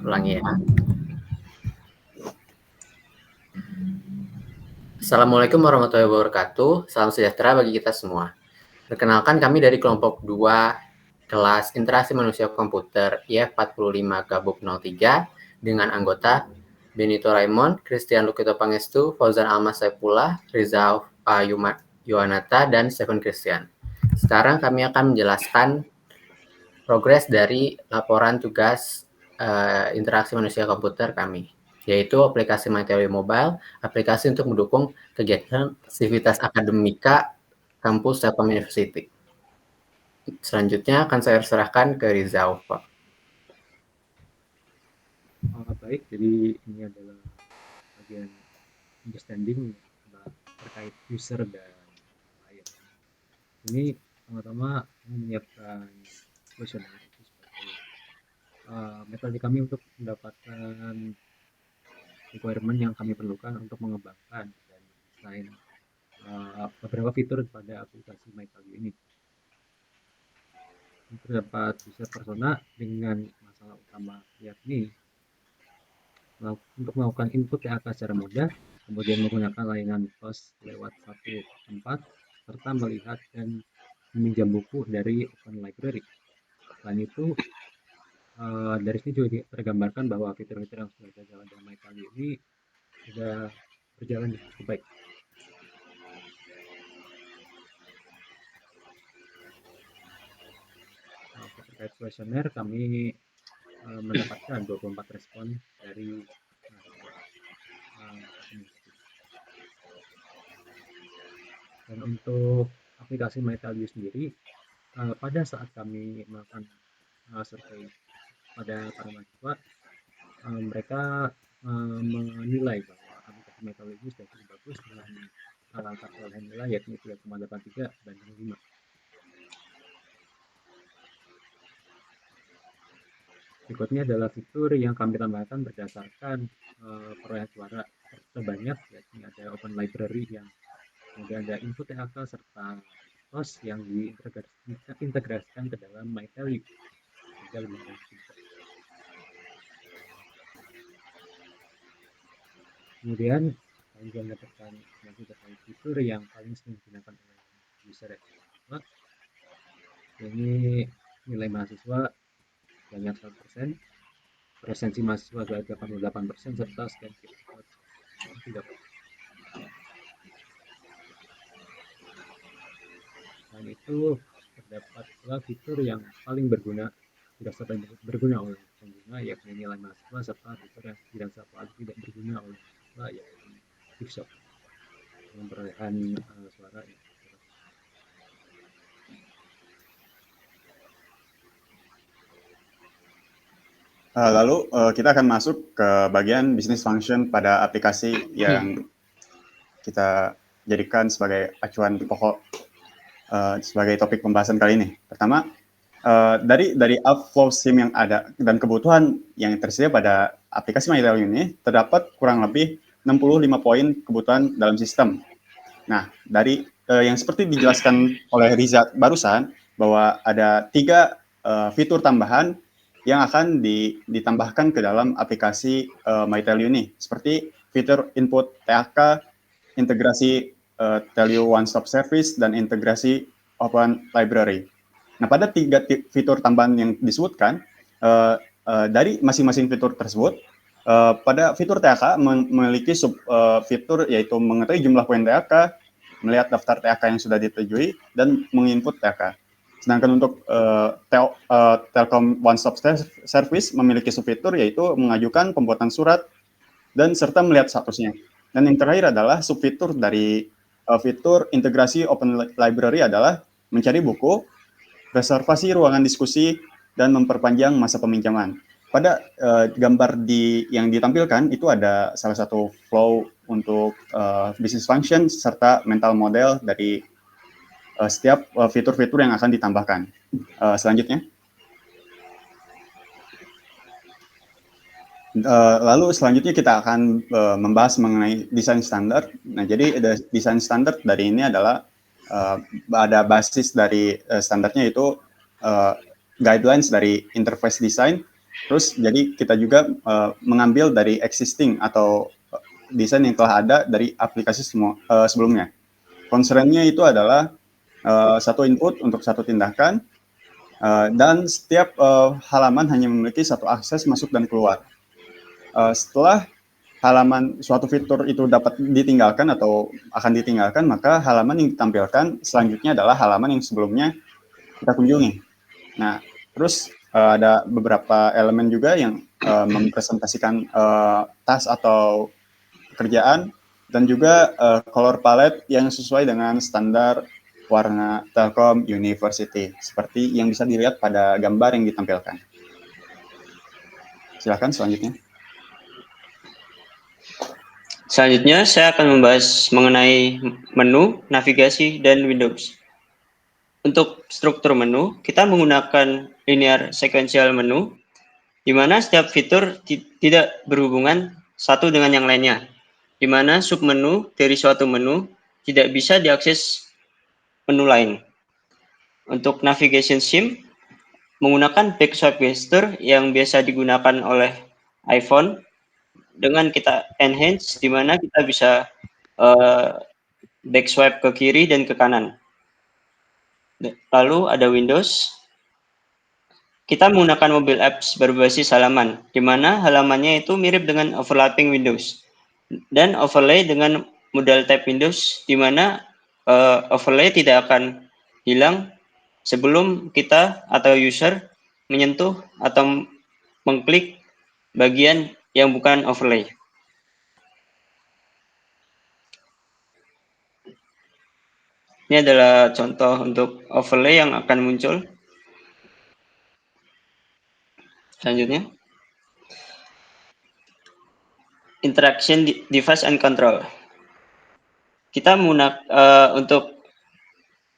Ulangi ya. Assalamualaikum warahmatullahi wabarakatuh. Salam sejahtera bagi kita semua. Perkenalkan kami dari kelompok 2 kelas Interaksi Manusia Komputer IF45 Gabuk 03 dengan anggota Benito Raymond, Christian Lukito Pangestu, Fauzan Almas Saipullah, Riza Yohanata, dan Stephen Christian. Sekarang kami akan menjelaskan progres dari laporan tugas interaksi manusia komputer kami, yaitu aplikasi MyTeori Mobile, aplikasi untuk mendukung kegiatan aktivitas akademika kampus Telkom University. Selanjutnya akan saya serahkan ke Rizal, Pak. Baik, jadi ini adalah bagian understanding terkait user dan klien. Ini pertama-tama menyiapkan kuesioner itu sebagai metode kami untuk mendapatkan requirement yang kami perlukan untuk mengembangkan dan desain beberapa fitur pada aplikasi MyTalio ini. Terdapat user persona dengan masalah utama yakni untuk melakukan input TAK secara mudah, kemudian menggunakan layanan POS lewat satu tempat, serta melihat dan meminjam buku dari Open Library. Selain itu, dari sini juga tergambarkan bahwa fitur-fitur yang sudah berjalan dalam MyTalio ini sudah berjalan dengan cukup baik. Terkait kuesioner, kami mendapatkan 24 respon dari dan untuk aplikasi MyTalio sendiri, pada saat kami melakukan survei pada para mahasiswa, mereka menilai bahwa aplikasi MyTalio ini sudah cukup bagus dengan KPLH nilai yakni 3,83 banding 5. Berikutnya adalah fitur yang kami tambahkan berdasarkan perolehan suara terbanyak, yakni ada Open Library yang kemudian ada input THK serta POS yang diintegrasikan ke dalam MyTalio. Kemudian kami juga mendapatkan informasi terkait fitur yang paling sering digunakan oleh user dan mahasiswa. Ini nilai mahasiswa banyak 100%, presensi mahasiswa adalah 88%, serta scan QR code 3%. Selain itu, terdapat pula fitur yang paling berguna, dirasa paling berguna oleh pengguna, yakni nilai mahasiswa, serta fitur yang dirasa paling tidak berguna oleh mahasiswa, yakni Pixel, dengan perolehan suara yang Lalu kita akan masuk ke bagian business function pada aplikasi yang kita jadikan sebagai acuan pokok sebagai topik pembahasan kali ini. Pertama, dari outflow SIM yang ada dan kebutuhan yang tersedia pada aplikasi MyTalio ini, terdapat kurang lebih 65 poin kebutuhan dalam sistem. Nah, dari yang seperti dijelaskan oleh Riza barusan, bahwa ada 3 fitur tambahan yang akan ditambahkan ke dalam aplikasi MyTalio ini, seperti fitur input TAK, integrasi Telio One Stop Service, dan integrasi Open Library. Nah, pada 3 fitur tambahan yang disebutkan, dari masing-masing fitur tersebut, pada fitur TAK memiliki sub fitur, yaitu mengetahui jumlah poin TAK, melihat daftar TAK yang sudah disetujui, dan menginput TAK. Sedangkan untuk Telkom One Stop Service memiliki subfitur, yaitu mengajukan pembuatan surat dan serta melihat statusnya. Dan yang terakhir adalah subfitur dari fitur integrasi Open Library adalah mencari buku, reservasi ruangan diskusi, dan memperpanjang masa peminjaman. Pada gambar yang ditampilkan itu ada salah satu flow untuk business function serta mental model dari setiap fitur-fitur yang akan ditambahkan. Selanjutnya. Lalu selanjutnya kita akan membahas mengenai desain standar. Nah, jadi desain standar dari ini adalah ada basis dari standarnya, itu guidelines dari interface design Terus jadi kita juga mengambil dari existing atau desain yang telah ada dari aplikasi sebelumnya. Concern-nya itu adalah satu input untuk satu tindakan, dan setiap halaman hanya memiliki satu akses masuk dan keluar. Setelah halaman suatu fitur itu dapat ditinggalkan atau akan ditinggalkan, maka halaman yang ditampilkan selanjutnya adalah halaman yang sebelumnya kita kunjungi. Nah, terus ada beberapa elemen juga yang mempresentasikan task atau pekerjaan, dan juga color palette yang sesuai dengan standar warna Telkom University, seperti yang bisa dilihat pada gambar yang ditampilkan. Silakan selanjutnya. Selanjutnya, saya akan membahas mengenai menu, navigasi, dan Windows. Untuk struktur menu, kita menggunakan linear sequential menu, di mana setiap fitur tidak berhubungan satu dengan yang lainnya, di mana submenu dari suatu menu tidak bisa diakses menu lain. Untuk navigation scheme, menggunakan back swipe gesture yang biasa digunakan oleh iPhone, dengan kita enhance, di mana kita bisa back swipe ke kiri dan ke kanan. Lalu ada Windows. Kita menggunakan mobile apps berbasis halaman, di mana halamannya itu mirip dengan overlapping Windows. Dan overlay dengan modal tab Windows, di mana overlay tidak akan hilang sebelum kita atau user menyentuh atau mengklik bagian yang bukan overlay. Ini adalah contoh untuk overlay yang akan muncul. Selanjutnya, interaction device and control. Kita untuk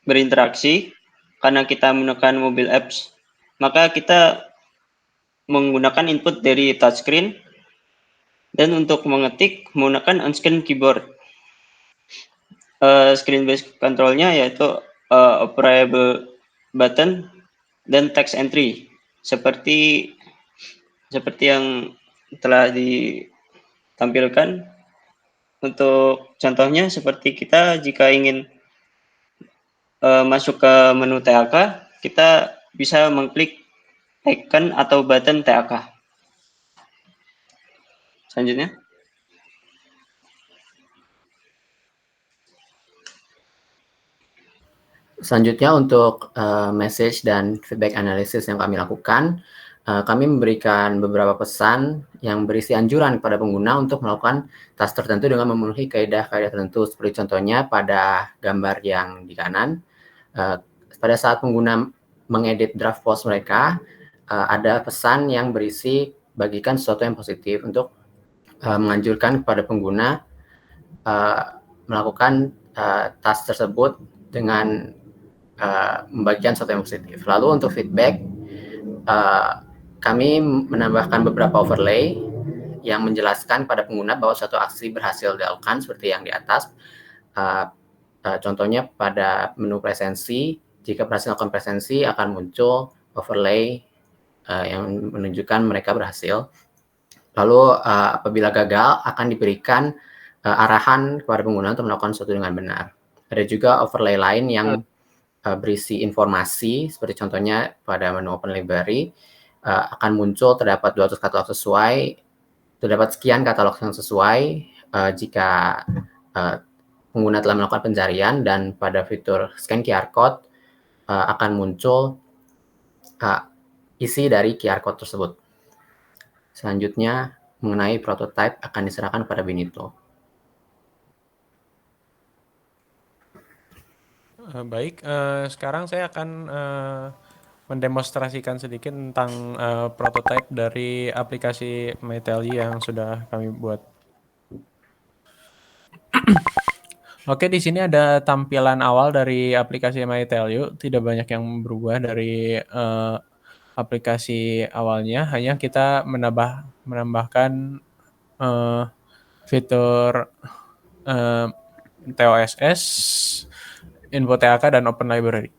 berinteraksi, karena kita menggunakan mobile apps, maka kita menggunakan input dari touchscreen, dan untuk mengetik menggunakan on-screen keyboard. Screen-based control-nya yaitu operable button dan text entry, seperti yang telah ditampilkan. Untuk contohnya, seperti kita jika ingin masuk ke menu TAK, kita bisa mengklik icon atau button TAK. Selanjutnya, Selanjutnya untuk message dan feedback analysis yang kami lakukan, kami memberikan beberapa pesan yang berisi anjuran kepada pengguna untuk melakukan task tertentu dengan memenuhi kaidah-kaidah tertentu, seperti contohnya pada gambar yang di kanan. Pada saat pengguna mengedit draft post mereka, ada pesan yang berisi bagikan sesuatu yang positif untuk menganjurkan kepada pengguna melakukan task tersebut dengan membagikan sesuatu yang positif. Lalu untuk feedback, kami menambahkan beberapa overlay yang menjelaskan pada pengguna bahwa suatu aksi berhasil dilakukan, seperti yang di atas. Contohnya pada menu presensi, jika berhasil melakukan presensi akan muncul overlay yang menunjukkan mereka berhasil. Lalu apabila gagal akan diberikan arahan kepada pengguna untuk melakukan sesuatu dengan benar. Ada juga overlay lain yang berisi informasi, seperti contohnya pada menu Open Library akan muncul terdapat 200 katalog sesuai, terdapat sekian katalog yang sesuai jika pengguna telah melakukan pencarian, dan pada fitur scan QR code akan muncul isi dari QR code tersebut. Selanjutnya mengenai prototype akan diserahkan kepada Benito. Baik, sekarang saya akan mendemonstrasikan sedikit tentang prototype dari aplikasi MyTally yang sudah kami buat. Oke, di sini ada tampilan awal dari aplikasi MyTally. Tidak banyak yang berubah dari aplikasi awalnya, hanya kita menambahkan fitur TOSS, info TAK, dan Open Library.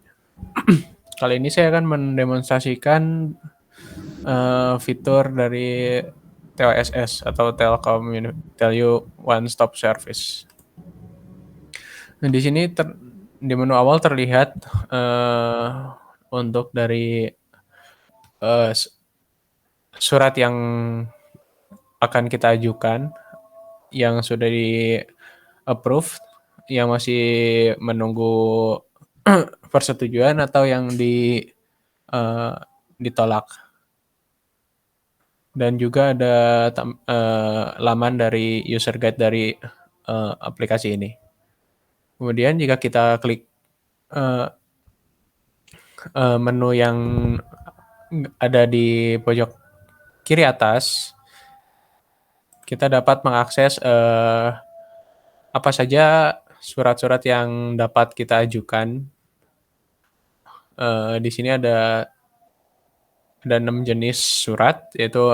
Kali ini saya akan mendemonstrasikan fitur dari TOSS atau Tell One Stop Service. Nah, di sini di menu awal terlihat untuk dari surat yang akan kita ajukan yang sudah di approve, yang masih menunggu persetujuan atau yang ditolak. Dan juga ada laman dari user guide dari aplikasi ini. Kemudian jika kita klik menu yang ada di pojok kiri atas, kita dapat mengakses apa saja surat-surat yang dapat kita ajukan. Di sini ada 6 jenis surat, yaitu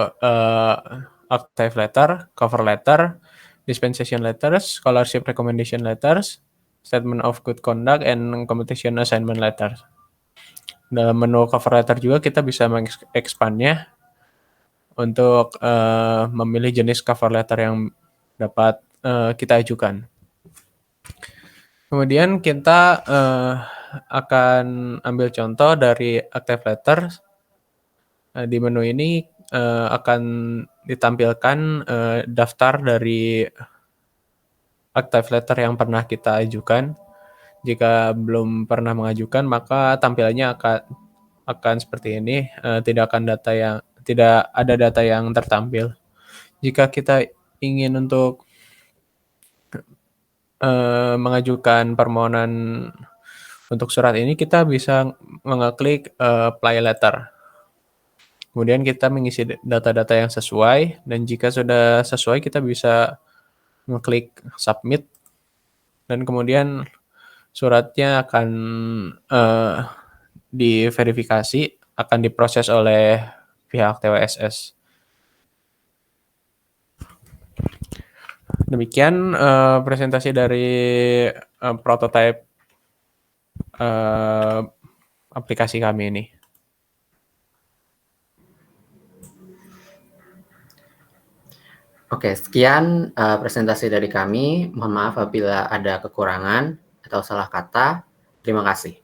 octave letter, cover letter, dispensation letters, scholarship recommendation letters, statement of good conduct, and competition assignment letters. Dalam menu cover letter juga kita bisa mengekspandnya untuk memilih jenis cover letter yang dapat kita ajukan. Kemudian kita akan ambil contoh dari octave letter. Di menu ini akan ditampilkan daftar dari octave letter yang pernah kita ajukan. Jika belum pernah mengajukan, maka tampilannya akan seperti ini. Tidak ada data yang tertampil. Jika kita ingin untuk mengajukan permohonan untuk surat ini, kita bisa mengeklik apply letter. Kemudian kita mengisi data-data yang sesuai, dan jika sudah sesuai kita bisa mengklik submit, dan kemudian suratnya akan diverifikasi, akan diproses oleh pihak TOSS. Demikian presentasi dari prototipe aplikasi kami ini. Oke, sekian presentasi dari kami. Mohon maaf apabila ada kekurangan atau salah kata. Terima kasih.